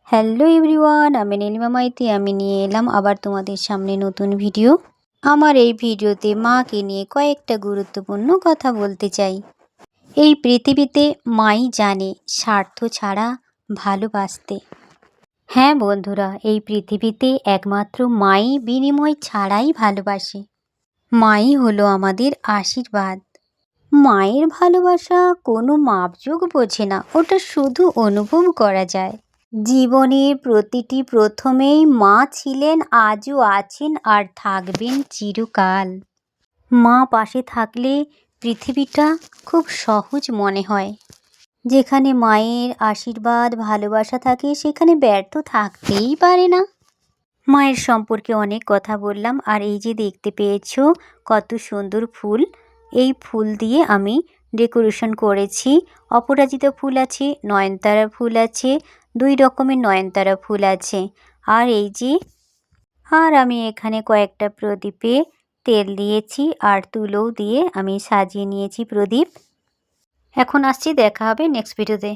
Hello everyone, আমি নীলিমা মাইতি। আমি নিয়ে এলাম আবার তোমাদের সামনে নতুন ভিডিও। আমার এই ভিডিওতে মাকে নিয়ে কয়েকটা গুরুত্বপূর্ণ কথা বলতে চাই। এই পৃথিবীতে মাই জানে স্বার্থ ছাড়া ভালোবাসতে। হ্যাঁ বন্ধুরা, এই পৃথিবীতে একমাত্র মাই বিনিময় ছাড়াই ভালোবাসে। মাই হলো আমাদের আশীর্বাদ। মায়ের ভালোবাসা কোনো মাপজোক বোঝে না, ওটা শুধু অনুভব করা যায়। জীবনের প্রতিটি প্রথমেই মা ছিলেন, আজও আছেন আর থাকবেন চিরকাল। মা পাশে থাকলে পৃথিবীটা খুব সহজ মনে হয়। যেখানে মায়ের আশীর্বাদ ভালোবাসা থাকে সেখানে ব্যর্থ থাকতেই পারে না। মায়ের সম্পর্কে অনেক কথা বললাম, আর এই যে দেখতে পেয়েছো কত সুন্দর ফুল, এই ফুল দিয়ে আমি ডেকোরেশন করেছি। অপরাজিতা ফুল আছে, নয়নতারা ফুল আছে, 2 রকমের নয়নতারা ফুল আছে। আর এই যে আমি এখানে কয়েকটা প্রদীপে তেল দিয়েছি আর তুলোও দিয়ে আমি সাজিয়ে নিয়েছি প্রদীপ। এখন আসছি, দেখা হবে নেক্সট ভিডিওতে।